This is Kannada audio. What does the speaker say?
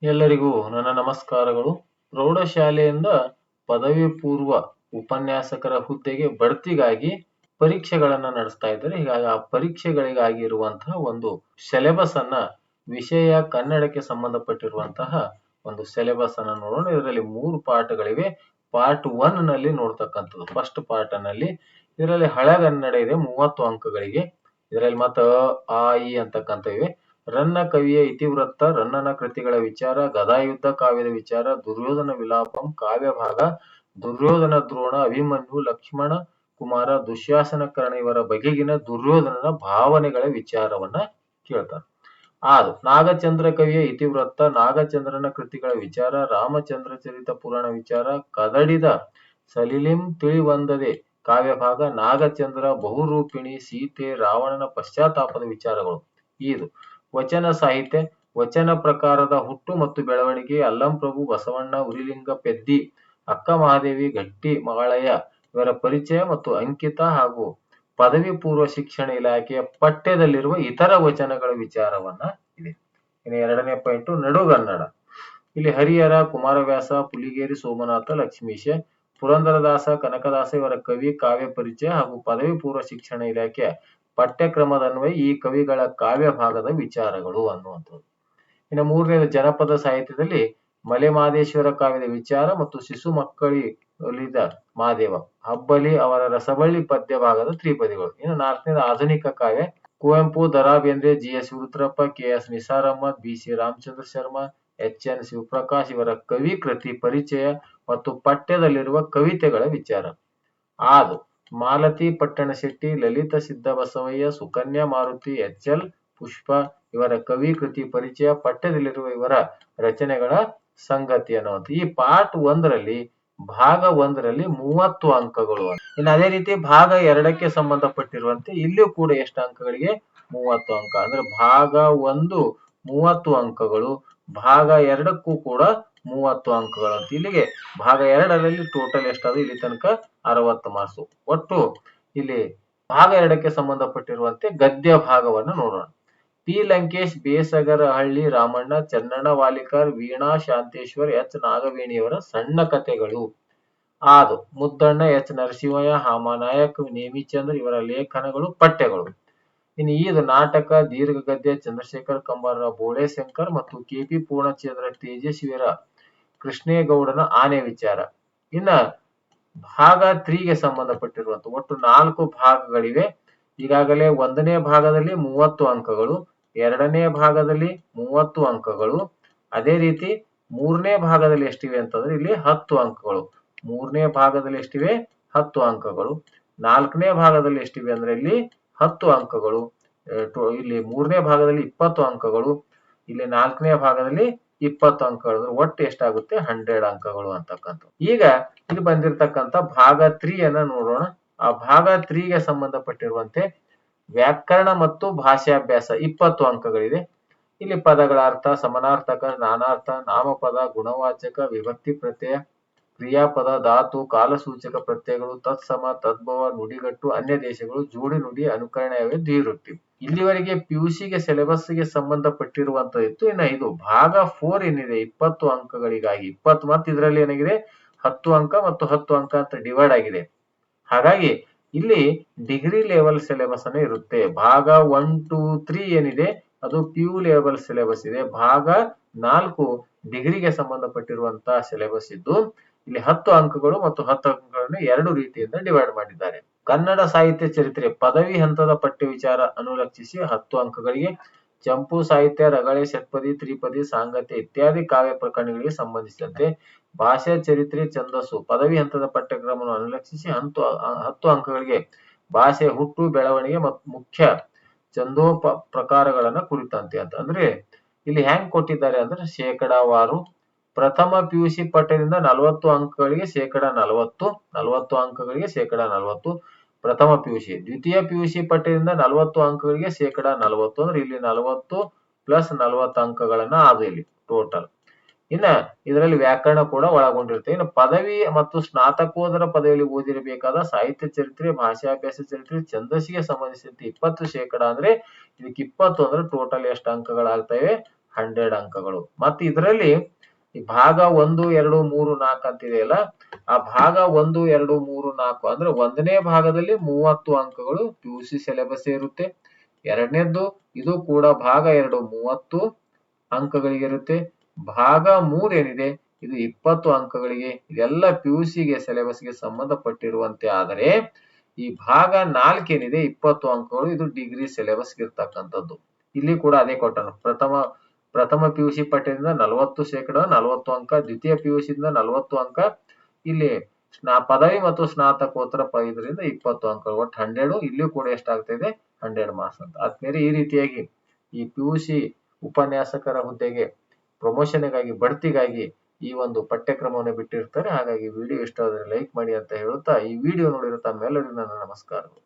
ಎಲ್ಲರಿಗೂ ನನ್ನ ನಮಸ್ಕಾರಗಳು. ಪ್ರೌಢಶಾಲೆಯಿಂದ ಪದವಿ ಪೂರ್ವ ಉಪನ್ಯಾಸಕರ ಹುದ್ದೆಗೆ ಬಡ್ತಿಗಾಗಿ ಪರೀಕ್ಷೆಗಳನ್ನ ನಡೆಸ್ತಾ ಇದ್ದಾರೆ. ಹೀಗಾಗಿ ಆ ಪರೀಕ್ಷೆಗಳಿಗಾಗಿ ಇರುವಂತಹ ಒಂದು ಸಿಲೆಬಸ್ ಅನ್ನ ವಿಷಯ ಕನ್ನಡಕ್ಕೆ ಸಂಬಂಧಪಟ್ಟಿರುವಂತಹ ಒಂದು ಸಿಲೆಬಸ್ ಅನ್ನ ನೋಡೋಣ. ಇದರಲ್ಲಿ 3 ಪಾಠಗಳಿವೆ. ಪಾರ್ಟ್ 1 ನಲ್ಲಿ ನೋಡ್ತಕ್ಕಂಥದ್ದು ಫಸ್ಟ್ ಪಾರ್ಟ್ ನಲ್ಲಿ ಇದರಲ್ಲಿ ಹಳೆಗನ್ನಡ ಇದೆ 30 ಅಂಕಗಳಿಗೆ. ಇದರಲ್ಲಿ ಮತ್ತೆ ಆ ಈ ಅಂತಕ್ಕಂಥ ಇವೆ. ರನ್ನ ಕವಿಯ ಇತಿವೃತ್ತ, ರನ್ನನ ಕೃತಿಗಳ ವಿಚಾರ, ಗದಾಯುದ್ಧ ಕಾವ್ಯದ ವಿಚಾರ, ದುರ್ಯೋಧನ ವಿಲಾಪಂ ಕಾವ್ಯ ಭಾಗ, ದುರ್ಯೋಧನ ದ್ರೋಣ, ಅಭಿಮನ್ಯು, ಲಕ್ಷ್ಮಣ ಕುಮಾರ, ದುಶ್ಯಾಸನ ಕರ್ಣ ಇವರ ಬಗೆಗಿನ ದುರ್ಯೋಧನನ ಭಾವನೆಗಳ ವಿಚಾರವನ್ನ ಕೇಳ್ತಾರೆ. ಆದು ನಾಗಚಂದ್ರ ಕವಿಯ ಇತಿವೃತ್ತ, ನಾಗಚಂದ್ರನ ಕೃತಿಗಳ ವಿಚಾರ, ರಾಮಚಂದ್ರ ಚರಿತ ಪುರಾಣ ವಿಚಾರ, ಕದಡಿದ ಸಲಿಲಿಂ ತಿಳಿವಂದದೆ ಕಾವ್ಯ ಭಾಗ, ನಾಗಚಂದ್ರ ಬಹುರೂಪಿಣಿ, ಸೀತೆ, ರಾವಣನ ಪಶ್ಚಾತ್ತಾಪದ ವಿಚಾರಗಳು. ಇದು ವಚನ ಸಾಹಿತ್ಯ, ವಚನ ಪ್ರಕಾರದ ಹುಟ್ಟು ಮತ್ತು ಬೆಳವಣಿಗೆ, ಅಲ್ಲಂಪ್ರಭು, ಬಸವಣ್ಣ, ಉರಿಲಿಂಗ ಪೆದ್ದಿ, ಅಕ್ಕ ಮಹಾದೇವಿ, ಗಟ್ಟಿ ಮಗಳಯ್ಯ ಇವರ ಪರಿಚಯ ಮತ್ತು ಅಂಕಿತ ಹಾಗೂ ಪದವಿ ಪೂರ್ವ ಶಿಕ್ಷಣ ಇಲಾಖೆಯ ಪಠ್ಯದಲ್ಲಿರುವ ಇತರ ವಚನಗಳ ವಿಚಾರವನ್ನ ಇದೆ. ಇನ್ನು 2ನೇ ಪಾಯಿಂಟ್ ನಡುಗನ್ನಡ. ಇಲ್ಲಿ ಹರಿಹರ, ಕುಮಾರವ್ಯಾಸ, ಪುಲಿಗೇರಿ ಸೋಮನಾಥ, ಲಕ್ಷ್ಮೀಶ, ಪುರಂದರದಾಸ, ಕನಕದಾಸ ಇವರ ಕವಿ ಕಾವ್ಯ ಪರಿಚಯ ಹಾಗೂ ಪದವಿ ಪೂರ್ವ ಶಿಕ್ಷಣ ಇಲಾಖೆಯ ಪಠ್ಯಕ್ರಮದನ್ವಯ ಈ ಕವಿಗಳ ಕಾವ್ಯ ಭಾಗದ ವಿಚಾರಗಳು ಅನ್ನುವಂಥದ್ದು. ಇನ್ನು 3ನೇದು ಜನಪದ ಸಾಹಿತ್ಯದಲ್ಲಿ ಮಲೆ ಮಾದೇಶ್ವರ ಕಾವ್ಯದ ವಿಚಾರ ಮತ್ತು ಶಿಶು ಮಕ್ಕಳಿ ಒಲಿದ ಮಾದೇವ, ಹಬ್ಬಲಿ ಅವರ ರಸಬಳ್ಳಿ ಪದ್ಯ ಭಾಗದ ತ್ರಿಪದಿಗಳು. ಇನ್ನು 4ನೇದು ಆಧುನಿಕ ಕಾವ್ಯ Kuvempu, Da Ra. Bendre, G S. Virudrappa, K S. Nisar Ahmed, B C. Ramachandra Sharma, H N. Shivaprakash ಇವರ ಕವಿ ಕೃತಿ ಪರಿಚಯ ಮತ್ತು ಪಠ್ಯದಲ್ಲಿರುವ ಕವಿತೆಗಳ ವಿಚಾರ. ಆದು ಮಾಲತಿ ಪಟ್ಟಣಶೆಟ್ಟಿ, ಲಲಿತ ಸಿದ್ದಬಸವಯ್ಯ, ಸುಕನ್ಯಾ ಮಾರುತಿ, ಎಚ್.ಎಲ್. ಪುಷ್ಪ ಇವರ ಕವಿ ಕೃತಿ ಪರಿಚಯ, ಪಠ್ಯದಲ್ಲಿರುವ ಇವರ ರಚನೆಗಳ ಸಂಗತಿ ಅನ್ನುವಂಥ. ಈ ಪಾರ್ಟ್ 1ರಲ್ಲಿ ಭಾಗ 1ರಲ್ಲಿ 30 ಅಂಕಗಳು. ಇನ್ನು ಅದೇ ರೀತಿ ಭಾಗ 2ಕ್ಕೆ ಸಂಬಂಧಪಟ್ಟಿರುವಂತೆ ಇಲ್ಲಿಯೂ ಕೂಡ ಎಷ್ಟು ಅಂಕಗಳಿಗೆ 30 ಅಂಕ. ಅಂದ್ರೆ ಭಾಗ 1 30 ಅಂಕಗಳು, ಭಾಗ 2ಕ್ಕೂ ಕೂಡ 30 ಅಂಕಗಳು ಅಂತ. ಇಲ್ಲಿಗೆ ಭಾಗ 2ರಲ್ಲಿ ಟೋಟಲ್ ಎಷ್ಟಾದ್ರು ಇಲ್ಲಿ ತನಕ 60 ಮಾರ್ಕ್ಸ್. ಒಟ್ಟು ಇಲ್ಲಿ ಭಾಗ 2ಕ್ಕೆ ಸಂಬಂಧಪಟ್ಟಿರುವಂತೆ ಗದ್ಯ ಭಾಗವನ್ನು ನೋಡೋಣ. ಪಿ ಲಂಕೇಶ್, ಬೇಸಗರಹಳ್ಳಿ ರಾಮಣ್ಣ, ಚನ್ನಣ್ಣ ವಾಲಿಕರ್, ವೀಣಾ ಶಾಂತೇಶ್ವರ್, ಎಚ್ ನಾಗವೇಣಿಯವರ ಸಣ್ಣ ಕಥೆಗಳು. ಆದು ಮುದ್ದಣ್ಣ, ಎಚ್ ನರಸಿಂಹಯ್ಯ, ಹಾಮಾನಾಯಕ್, ನೇಮಿಚಂದ್ರ ಇವರ ಲೇಖನಗಳು, ಪಠ್ಯಗಳು. ಇನ್ನು ಇದು ನಾಟಕ, ದೀರ್ಘ ಗದ್ಯ, ಚಂದ್ರಶೇಖರ್ ಕಂಬಾರ, ಬೋಳೆ ಶಂಕರ್ ಮತ್ತು ಕೆ.ಪಿ. ಪೂರ್ಣಚಂದ್ರ ತೇಜಸ್ವಿಯರ ಕೃಷ್ಣೇಗೌಡನ ಆನೆ ವಿಚಾರ. ಇನ್ನ ಭಾಗ 3ಗೆ ಸಂಬಂಧಪಟ್ಟಿರುವಂತ ಒಟ್ಟು 4 ಭಾಗಗಳಿವೆ. ಈಗಾಗಲೇ 1ನೇ ಭಾಗದಲ್ಲಿ 30 ಅಂಕಗಳು, 2ನೇ ಭಾಗದಲ್ಲಿ 30 ಅಂಕಗಳು, ಅದೇ ರೀತಿ 3ನೇ ಭಾಗದಲ್ಲಿ ಎಷ್ಟಿವೆ ಅಂತಂದ್ರೆ ಇಲ್ಲಿ 10 ಅಂಕಗಳು. 3ನೇ ಭಾಗದಲ್ಲಿ ಎಷ್ಟಿವೆ 10 ಅಂಕಗಳು. 4ನೇ ಭಾಗದಲ್ಲಿ ಎಷ್ಟಿವೆ ಅಂದ್ರೆ ಇಲ್ಲಿ 10 ಅಂಕಗಳು. ಇಲ್ಲಿ 3ನೇ ಭಾಗದಲ್ಲಿ 20 ಅಂಕಗಳು, ಇಲ್ಲಿ 4ನೇ ಭಾಗದಲ್ಲಿ 20 ಅಂಕಗಳು. ಒಟ್ಟು ಎಷ್ಟಾಗುತ್ತೆ 100 ಅಂಕಗಳು ಅಂತಕ್ಕಂಥ. ಈಗ ಇಲ್ಲಿ ಬಂದಿರತಕ್ಕಂತ ಭಾಗ 3 ಅನ್ನ ನೋಡೋಣ. ಆ ಭಾಗ 3ಗೆ ಸಂಬಂಧಪಟ್ಟಿರುವಂತೆ ವ್ಯಾಕರಣ ಮತ್ತು ಭಾಷಾಭ್ಯಾಸ 20 ಅಂಕಗಳಿದೆ. ಇಲ್ಲಿ ಪದಗಳ ಅರ್ಥ, ಸಮಾನಾರ್ಥಕ, ನಾನಾರ್ಥ, ನಾಮಪದ, ಗುಣವಾಚಕ, ವಿಭಕ್ತಿ ಪ್ರತ್ಯಯ, ಕ್ರಿಯಾಪದ, ಧಾತು, ಕಾಲಸೂಚಕ ಪ್ರತ್ಯಯಗಳು, ತತ್ಸಮ, ತದ್ಭವ, ನುಡಿಗಟ್ಟು, ಅನ್ಯ ದೇಶಗಳು, ಜೋಡಿ ನುಡಿ, ಅನುಕರಣೆ, ದ್ವಿವೃತ್ತಿ. ಇಲ್ಲಿವರೆಗೆ ಪಿಯುಸಿಗೆ ಸಿಲೆಬಸ್ಗೆ ಸಂಬಂಧಪಟ್ಟಿರುವಂತದ್ದು. ಇನ್ನು ಇದು ಭಾಗ 4 ಏನಿದೆ 20 ಅಂಕಗಳಿಗಾಗಿ 20 ಮತ್ತು ಇದರಲ್ಲಿ ಏನಾಗಿದೆ 10 ಅಂಕ ಮತ್ತು 10 ಅಂಕ ಅಂತ ಡಿವೈಡ್ ಆಗಿದೆ. ಹಾಗಾಗಿ ಇಲ್ಲಿ ಡಿಗ್ರಿ ಲೆವೆಲ್ ಸಿಲೆಬಸ್ ಅನ್ನು ಇರುತ್ತೆ. ಭಾಗ 1, 2, 3 ಏನಿದೆ ಅದು PU ಲೆವೆಲ್ ಸಿಲೆಬಸ್ ಇದೆ. ಭಾಗ 4 ಡಿಗ್ರಿಗೆ ಸಂಬಂಧಪಟ್ಟಿರುವಂತಹ ಸಿಲೆಬಸ್ ಇದ್ದು ಇಲ್ಲಿ 10 ಅಂಕಗಳು ಮತ್ತು 10 ಅಂಕಗಳನ್ನು 2 ರೀತಿಯಿಂದ ಡಿವೈಡ್ ಮಾಡಿದ್ದಾರೆ. ಕನ್ನಡ ಸಾಹಿತ್ಯ ಚರಿತ್ರೆ ಪದವಿ ಹಂತದ ಪಠ್ಯ ವಿಚಾರ ಅನುಲಕ್ಷಿಸಿ 10 ಅಂಕಗಳಿಗೆ, ಚಂಪು ಸಾಹಿತ್ಯ, ರಗಳೆ, ಷಟ್ಪದಿ, ತ್ರಿಪದಿ, ಸಾಂಗತ್ಯ ಇತ್ಯಾದಿ ಕಾವ್ಯ ಪ್ರಕರಣಗಳಿಗೆ ಸಂಬಂಧಿಸಿದಂತೆ ಭಾಷಾ ಚರಿತ್ರೆ, ಛಂದಸ್ಸು ಪದವಿ ಹಂತದ ಪಠ್ಯಕ್ರಮವನ್ನು ಅನುಲಕ್ಷಿಸಿ 10 ಅಂಕಗಳಿಗೆ, ಭಾಷೆ ಹುಟ್ಟು, ಬೆಳವಣಿಗೆ ಮತ್ತು ಮುಖ್ಯ ಛಂದೋಪ ಪ್ರಕಾರಗಳನ್ನ ಕುರಿತಂತೆ ಅಂತ. ಅಂದ್ರೆ ಇಲ್ಲಿ ಹೆಂಗ್ ಕೊಟ್ಟಿದ್ದಾರೆ ಅಂದ್ರೆ ಶೇಕಡಾವಾರು. ಪ್ರಥಮ ಪಿಯುಸಿ ಪಠ್ಯದಿಂದ 40 ಅಂಕಗಳಿಗೆ ಶೇಕಡಾ 40 ಅಂಕಗಳಿಗೆ ಶೇಕಡಾ 40 ಪ್ರಥಮ ಪಿಯುಸಿ. ದ್ವಿತೀಯ ಪಿಯುಸಿ ಪಠ್ಯದಿಂದ 40 ಅಂಕಗಳಿಗೆ ಶೇಕಡಾ 40 ಅಂದ್ರೆ ಇಲ್ಲಿ 40 ಪ್ಲಸ್ 40 ಅಂಕಗಳನ್ನ ಅದು ಇಲ್ಲಿ ಟೋಟಲ್. ಇನ್ನ ಇದರಲ್ಲಿ ವ್ಯಾಕರಣ ಕೂಡ ಒಳಗೊಂಡಿರುತ್ತೆ. ಇನ್ನು ಪದವಿ ಮತ್ತು ಸ್ನಾತಕೋತ್ತರ ಪದವಿಯಲ್ಲಿ ಓದಿರಬೇಕಾದ ಸಾಹಿತ್ಯ ಚರಿತ್ರೆ, ಭಾಷಾಭ್ಯಾಸ ಚರಿತ್ರೆ, ಛಂದಸ್ಸಿಗೆ ಸಂಬಂಧಿಸಿದಂತೆ 20% ಅಂದ್ರೆ ಇದಕ್ಕೆ 20 ಅಂದ್ರೆ ಟೋಟಲ್ ಎಷ್ಟು ಅಂಕಗಳಾಗ್ತವೆ 100 ಅಂಕಗಳು. ಮತ್ತು ಇದರಲ್ಲಿ ಈ ಭಾಗ 1, 2, 3, 4 ಅಂತ ಇದೆಯಲ್ಲ, ಆ ಭಾಗ 1, 2, 3, 4 ಅಂದ್ರೆ ಒಂದನೇ ಭಾಗದಲ್ಲಿ 30 ಅಂಕಗಳು ಪಿಯುಸಿ ಸಿಲೆಬಸ್ ಇರುತ್ತೆ. ಎರಡನೇದ್ದು ಇದು ಕೂಡ ಭಾಗ 2 30 ಅಂಕಗಳಿಗೆ ಇರುತ್ತೆ. ಭಾಗ 3 ಏನಿದೆ ಇದು 20 ಅಂಕಗಳಿಗೆ. ಇದೆಲ್ಲ ಪಿಯುಸಿಗೆ ಸಿಲೆಬಸ್ಗೆ ಸಂಬಂಧಪಟ್ಟಿರುವಂತೆ. ಆದರೆ ಈ ಭಾಗ 4 ಏನಿದೆ 20 ಅಂಕಗಳು, ಇದು ಡಿಗ್ರಿ ಸಿಲೆಬಸ್ ಇರ್ತಕ್ಕಂಥದ್ದು. ಇಲ್ಲಿ ಕೂಡ ಅದೇ ಕೊಟ್ಟನು. ಪ್ರಥಮ ಪಿಯುಸಿ ಪಠ್ಯದಿಂದ 40% 40 ಅಂಕ, ದ್ವಿತೀಯ ಪಿಯುಸಿಯಿಂದ 40 ಅಂಕ, ಇಲ್ಲಿ ಪದವಿ ಮತ್ತು ಸ್ನಾತಕೋತ್ತರ ಇದರಿಂದ 20 ಅಂಕ, ಒಟ್ಟು 100. ಇಲ್ಲಿಯೂ ಕೂಡ ಎಷ್ಟಾಗ್ತಾ ಇದೆ 100 ಮಾರ್ಕ್ಸ್ ಅಂತ. ಆದ್ಮೇಲೆ ಈ ರೀತಿಯಾಗಿ ಈ ಪಿಯುಸಿ ಉಪನ್ಯಾಸಕರ ಹುದ್ದೆಗೆ ಪ್ರಮೋಷನ್ಗಾಗಿ, ಬಡ್ತಿಗಾಗಿ ಈ ಒಂದು ಪಠ್ಯಕ್ರಮವನ್ನು ಬಿಟ್ಟಿರ್ತಾರೆ. ಹಾಗಾಗಿ ವಿಡಿಯೋ ಇಷ್ಟ ಆದರೆ ಲೈಕ್ ಮಾಡಿ ಅಂತ ಹೇಳುತ್ತಾ ಈ ವಿಡಿಯೋ ನೋಡಿರೋ ತಮ್ಮೆಲ್ಲರಿಗೂ ನನ್ನ ನಮಸ್ಕಾರಗಳು.